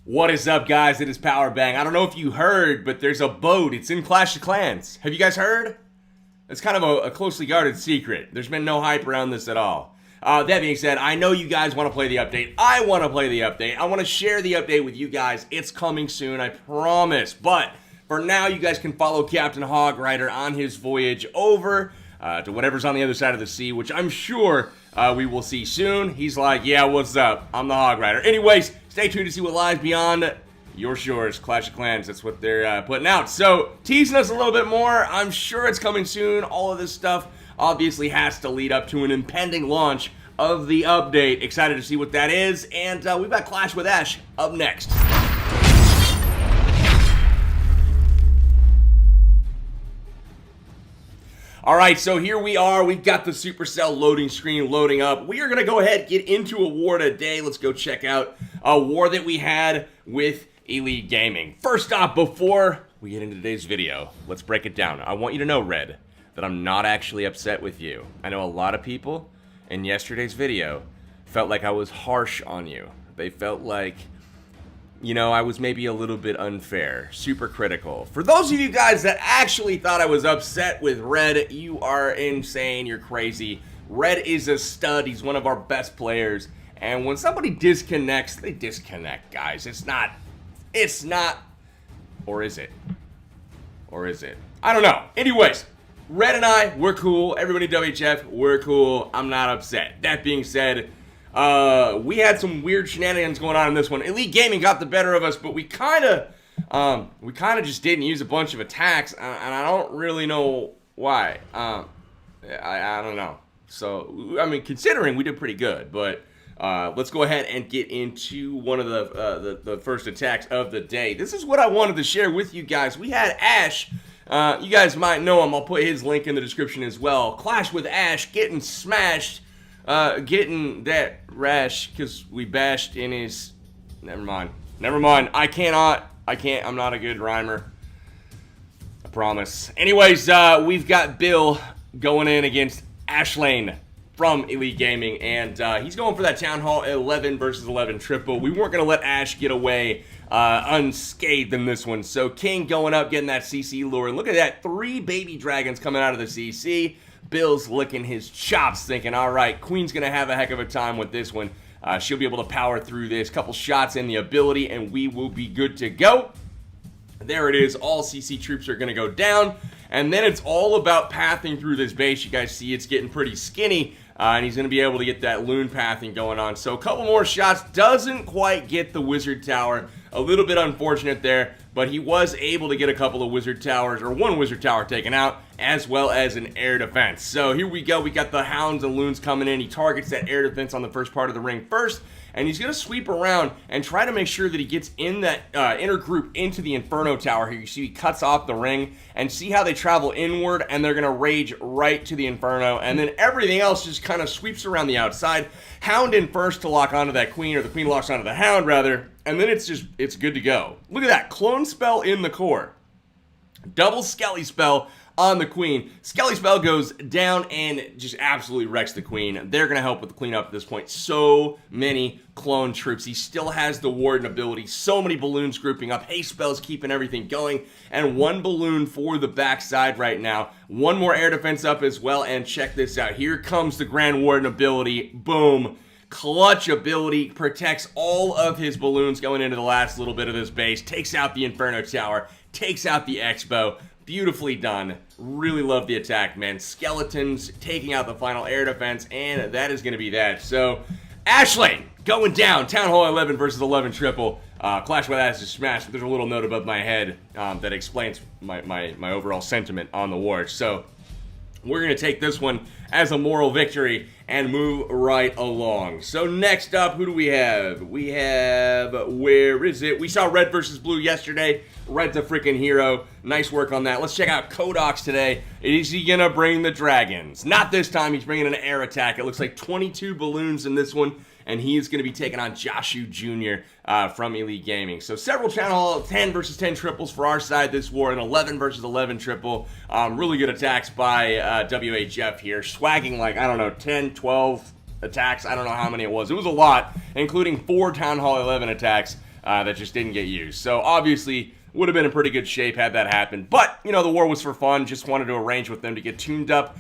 What is up, guys? It is Powerbang. I don't know if you heard, but there's a boat. It's in Clash of Clans. Have you guys heard? It's kind of a closely guarded secret. There's been no hype around this at all. That being said, I know you guys want to play the update. I want to play the update. I want to share the update with you guys. It's coming soon, I promise. But for now, you guys can follow Captain Hog Rider on his voyage over to whatever's on the other side of the sea, which I'm sure we will see soon. He's like, yeah, what's up? I'm the Hog Rider. Anyways, stay tuned to see what lies beyond your shores. Clash of Clans, that's what they're putting out. So, teasing us a little bit more. I'm sure it's coming soon. All of this stuff obviously has to lead up to an impending launch of the update. Excited to see what that is. And we've got Clash with Ash up next. All right, so here we are. We've got the Supercell loading screen loading up. We are going to go ahead and get into a war today. Let's go check out a war that we had with Elite Gaming. First off, before we get into today's video, let's break it down. I want you to know, Red, that I'm not actually upset with you. I know a lot of people in yesterday's video felt like I was harsh on you. They felt like, you know, I was maybe a little bit unfair, super critical. For those of you guys that actually thought I was upset with Red, you are insane, you're crazy. Red is a stud, he's one of our best players. And when somebody disconnects, they disconnect, guys. It's not, or is it? Or is it? I don't know. Anyways, Red and I, we're cool. Everybody WHF, we're cool. I'm not upset. That being said, we had some weird shenanigans going on in this one. Elite Gaming got the better of us, but we kind of just didn't use a bunch of attacks, and I don't really know why. I don't know. So, I mean, considering we did pretty good, but let's go ahead and get into one of the first attacks of the day. This is what I wanted to share with you guys. We had Ash. You guys might know him. I'll put his link in the description as well. Clash with Ash getting smashed. Getting that rash because we bashed in his. Never mind. I can't. I'm not a good rhymer. I promise. Anyways, we've got Bill going in against Ashlane from Elite Gaming, and he's going for that Town Hall 11 versus 11 triple. We weren't gonna let Ash get away unscathed in this one. So King going up, getting that CC lure. And look at that, 3 baby dragons coming out of the CC. Bill's licking his chops, thinking, all right, Queen's going to have a heck of a time with this one. She'll be able to power through this. Couple shots in the ability, and we will be good to go. There it is. All CC troops are going to go down. And then it's all about pathing through this base. You guys see it's getting pretty skinny. And he's going to be able to get that loon pathing going on. So a couple more shots. Doesn't quite get the wizard tower. A little bit unfortunate there, but he was able to get a couple of wizard towers, or one wizard tower taken out, as well as an air defense. So here we go. We got the hounds and loons coming in. He targets that air defense on the first part of the ring first, and he's going to sweep around and try to make sure that he gets in that inner group into the Inferno Tower. Here you see he cuts off the ring, and see how they travel inward, and they're going to rage right to the Inferno, and then everything else just kind of sweeps around the outside. Hound in first to lock onto that queen, or the queen locks onto the hound, rather, and then it's good to go. Look at that, clone spell in the core. Double Skelly spell on the queen. Skelly spell goes down and just absolutely wrecks the queen. They're going to help with the cleanup at this point. So many clone troops. He still has the warden ability. So many balloons grouping up. Haste spells keeping everything going. And 1 balloon for the backside right now. 1 more air defense up as well. And check this out. Here comes the Grand Warden ability. Boom. Clutch ability, protects all of his balloons going into the last little bit of this base, takes out the Inferno Tower, takes out the Expo. Beautifully done. Really love the attack, man. Skeletons taking out the final air defense, and that is going to be that. So, Ashlane going down. Town Hall 11 versus 11 triple. Clash with Ash is smashed, but there's a little note above my head that explains my overall sentiment on the war. So, we're going to take this one as a moral victory and move right along. So next up, who do we have? We have, where is it? We saw Red versus Blue yesterday. Red's a freaking hero. Nice work on that. Let's check out Kodox today. Is he going to bring the dragons? Not this time. He's bringing an air attack. It looks like 22 balloons in this one. And he's going to be taking on Joshu Jr. From Elite Gaming. So several channel 10 versus 10 triples for our side this war. An 11 versus 11 triple. Really good attacks by WHF here. Swagging like, I don't know, 10, 12 attacks. I don't know how many it was. It was a lot, including 4 Town Hall 11 attacks. that just didn't get used. So obviously would have been in pretty good shape had that happened. But, you know, the war was for fun. Just wanted to arrange with them to get tuned up.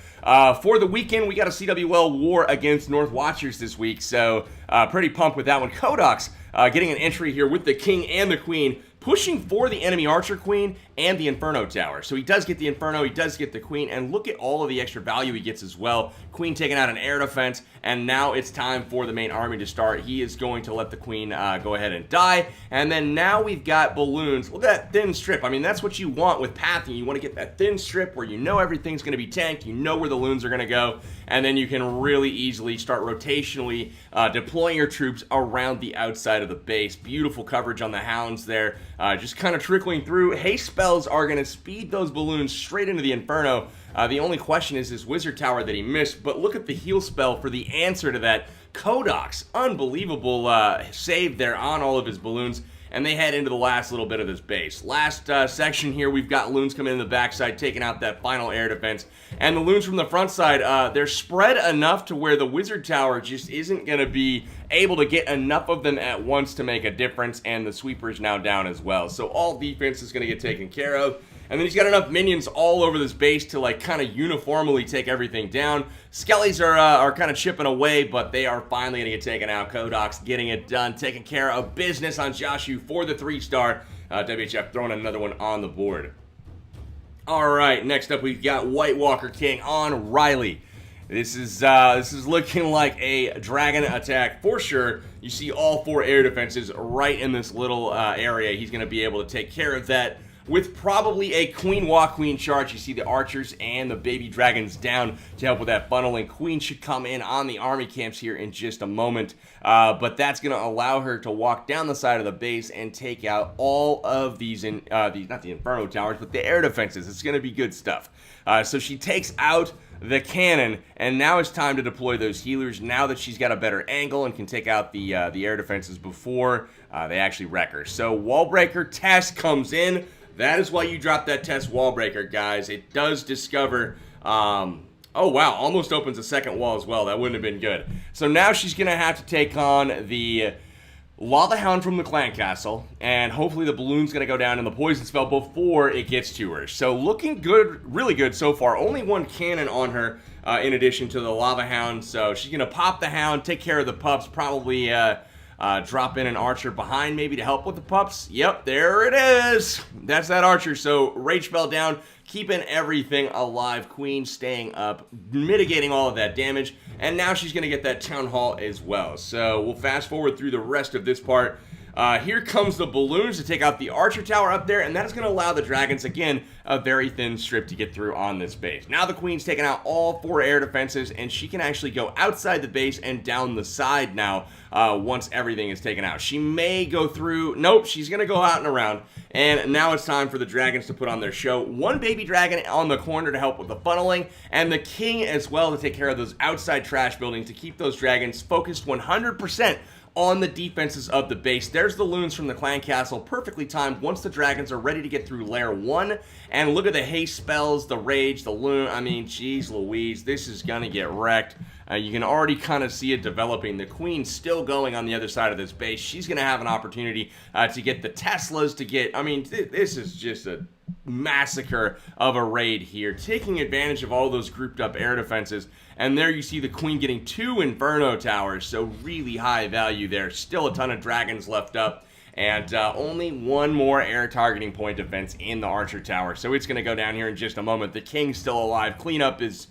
For the weekend, we got a CWL war against North Watchers this week. So pretty pumped with that one. Codox getting an entry here with the King and the Queen, pushing for the enemy Archer Queen and the Inferno Tower. So he does get the Inferno, he does get the Queen, and look at all of the extra value he gets as well. Queen taking out an air defense, and now it's time for the main army to start. He is going to let the Queen go ahead and die, and then now we've got balloons. Well, that thin strip, I mean, that's what you want with pathing. You want to get that thin strip where you know everything's going to be tanked, you know where the loons are going to go, and then you can really easily start rotationally deploying your troops around the outside of the base. Beautiful coverage on the Hounds there. Just kind of trickling through. Haste spells are going to speed those balloons straight into the Inferno. The only question is this Wizard Tower that he missed, but look at the heal spell for the answer to that. Codox, unbelievable save there on all of his balloons, and they head into the last little bit of this base. Last section here, we've got loons coming in the backside, taking out that final air defense, and the loons from the front side, they're spread enough to where the Wizard Tower just isn't going to be able to get enough of them at once to make a difference, and the sweeper's now down as well. So all defense is going to get taken care of. And then he's got enough minions all over this base to like kind of uniformly take everything down. Skellies are kind of chipping away, but they are finally going to get taken out. Codox getting it done, taking care of business on Joshu for the 3-star. WHF throwing another one on the board. All right, next up we've got White Walker King on Riley. This is looking like a dragon attack for sure. You see all 4 air defenses right in this little area. He's going to be able to take care of that with probably a Queen Walk Queen charge. You see the archers and the baby dragons down to help with that funneling. Queen should come in on the army camps here in just a moment, but that's going to allow her to walk down the side of the base and take out all of these, not the Inferno Towers, but the air defenses. It's going to be good stuff. So she takes out the cannon, and now it's time to deploy those healers now that she's got a better angle and can take out the air defenses before they actually wreck her. So Wall Breaker test comes in. That is why you drop that test wall breaker, guys. It does discover, oh wow, almost opens a second wall as well. That wouldn't have been good. So now she's going to have to take on the Lava Hound from the Clan Castle, and hopefully the balloon's going to go down in the poison spell before it gets to her. So looking good, really good so far. Only 1 cannon on her in addition to the Lava Hound. So she's going to pop the Hound, take care of the pups, probably drop in an archer behind maybe to help with the pups. Yep, there it is. That's that archer. So rage spell down, keeping everything alive. Queen staying up, mitigating all of that damage. And now she's going to get that town hall as well. So we'll fast forward through the rest of this part. Here comes the balloons to take out the archer tower up there, and that's going to allow the dragons, again, a very thin strip to get through on this base. Now the Queen's taking out all 4 air defenses, and she can actually go outside the base and down the side now once everything is taken out. She may go through, nope, she's going to go out and around, and now it's time for the dragons to put on their show. 1 baby dragon on the corner to help with the funneling, and the King as well to take care of those outside trash buildings to keep those dragons focused 100% on the defenses of the base. There's the loons from the Clan Castle, perfectly timed once the dragons are ready to get through layer 1. And look at the haste spells, the rage, the loon. I mean, geez Louise, this is gonna get wrecked. You can already kind of see it developing. The Queen's still going on the other side of this base. She's gonna have an opportunity to get the Teslas, to get, I mean, this is just a massacre of a raid here, taking advantage of all those grouped up air defenses. And there you see the Queen getting 2 Inferno Towers, so really high value there. Still a ton of dragons left up, and only 1 more air targeting point defense in the Archer Tower. So it's going to go down here in just a moment. The King's still alive. Cleanup is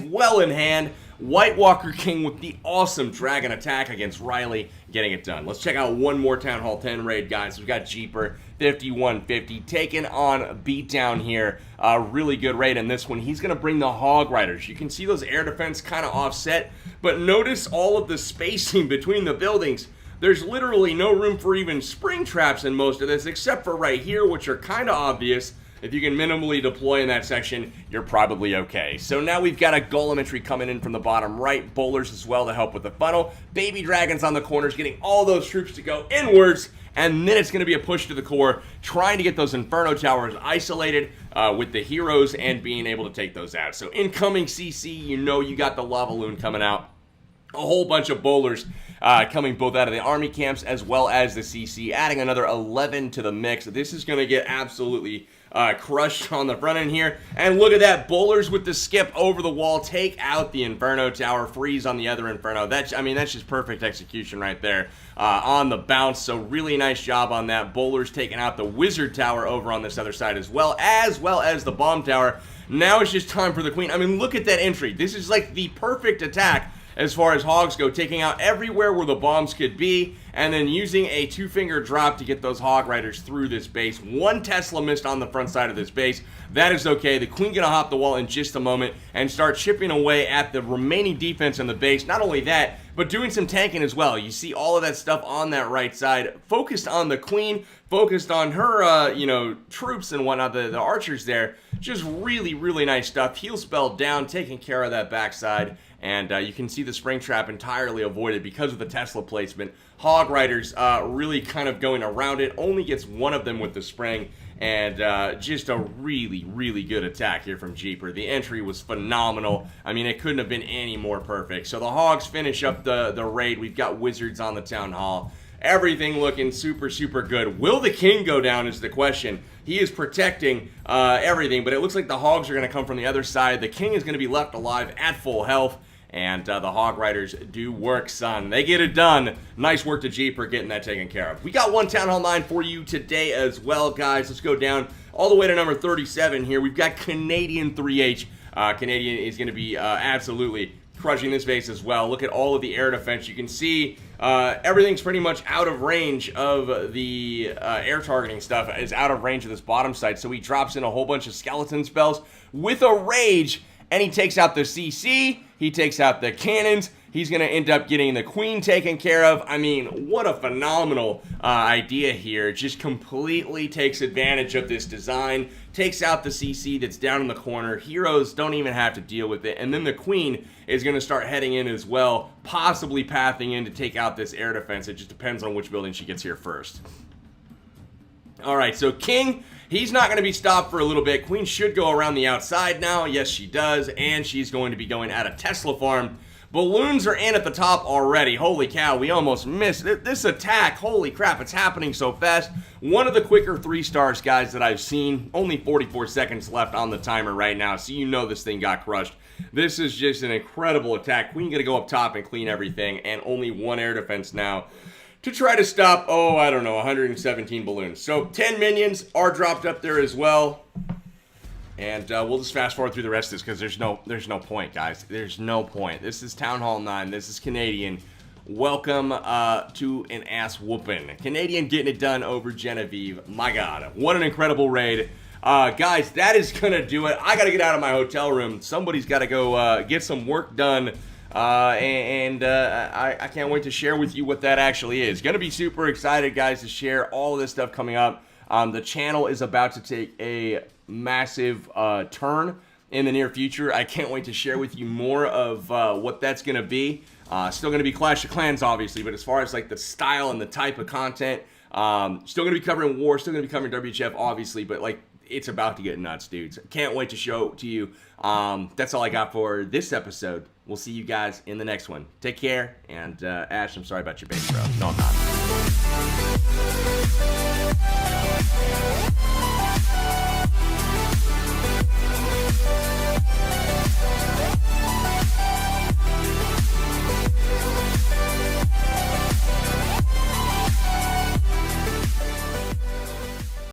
well in hand. White Walker King with the awesome dragon attack against Riley, getting it done. Let's check out one more Town Hall 10 raid, guys. We've got Jeeper, 5150, taking on Beatdown here. Really good raid in this one. He's going to bring the Hog Riders. You can see those air defense kind of offset, but notice all of the spacing between the buildings. There's literally no room for even spring traps in most of this, except for right here, which are kind of obvious. If you can minimally deploy in that section, you're probably okay. So now we've got a Golem entry coming in from the bottom right, bowlers as well to help with the funnel, baby dragons on the corners, getting all those troops to go inwards, and then it's going to be a push to the core, trying to get those Inferno Towers isolated with the heroes and being able to take those out. So incoming CC, you know you got the Lava Loon coming out. A whole bunch of bowlers coming both out of the army camps as well as the CC, adding another 11 to the mix. This is going to get absolutely crushed on the front end here. And look at that, bowlers with the skip over the wall, take out the Inferno Tower, freeze on the other Inferno. That's just perfect execution right there on the bounce. So really nice job on that. Bowlers taking out the Wizard Tower over on this other side as well as the Bomb Tower. Now it's just time for the Queen. I mean, look at that entry. This is like the perfect attack as far as Hogs go, taking out everywhere where the bombs could be, and then using a two-finger drop to get those Hog Riders through this base. One Tesla missed on the front side of this base. That is okay. The Queen gonna hop the wall in just a moment and start chipping away at the remaining defense in the base. Not only that, but doing some tanking as well. You see all of that stuff on that right side. Focused on the Queen, focused on her, troops and whatnot, the archers there. Just really, really nice stuff. Heal spell down, taking care of that backside. And you can see the spring trap entirely avoided because of the Tesla placement. Hog Riders really kind of going around it. Only gets one of them with the spring. And just a really, really good attack here from Jeeper. The entry was phenomenal. I mean, it couldn't have been any more perfect. So the Hogs finish up the raid. We've got Wizards on the Town Hall. Everything looking super, super good. Will the King go down is the question. He is protecting everything, but it looks like the Hogs are going to come from the other side. The King is going to be left alive at full health. And the Hog Riders do work, son. They get it done. Nice work to Jeeper getting that taken care of. We got one Town Hall 9 for you today as well, guys. Let's go down all the way to number 37 here. We've got Canadian 3H. Canadian is going to be absolutely crushing this base as well. Look at all of the air defense. You can see everything's pretty much out of range of the air targeting stuff. Is out of range of this bottom side. So he drops in a whole bunch of skeleton spells with a rage. And he takes out the CC, he takes out the cannons, he's going to end up getting the Queen taken care of. I mean, what a phenomenal idea here. Just completely takes advantage of this design, takes out the CC that's down in the corner. Heroes don't even have to deal with it. And then the Queen is going to start heading in as well, possibly pathing in to take out this air defense. It just depends on which building she gets here first. All right, so King, he's not going to be stopped for a little bit. Queen should go around the outside now. Yes, she does. And she's going to be going at a Tesla farm. Balloons are in at the top already. Holy cow, we almost missed this attack. Holy crap, it's happening so fast. One of the quicker 3-stars, guys, that I've seen. Only 44 seconds left on the timer right now, so you know this thing got crushed. This is just an incredible attack. Queen going to go up top and clean everything. And only one air defense now to try to stop, 117 balloons. So 10 minions are dropped up there as well. And we'll just fast forward through the rest of this because there's no point, guys. There's no point. This is Town Hall 9. This is Canadian. Welcome to an ass whooping. Canadian getting it done over Genevieve. My God, what an incredible raid. Guys, that is going to do it. I got to get out of my hotel room. Somebody's got to go get some work done. I can't wait to share with you what that actually is. Gonna be super excited, guys, to share all of this stuff coming up. The channel is about to take a massive turn in the near future. I can't wait to share with you more of what that's gonna be. Still gonna be Clash of Clans, obviously, but as far as like the style and the type of content, still gonna be covering war, still gonna be covering WHF, obviously, but like it's about to get nuts, dudes. Can't wait to show to you. That's all I got for this episode. We'll see you guys in the next one. Take care, and Ash, I'm sorry about your base, bro. No, I'm not.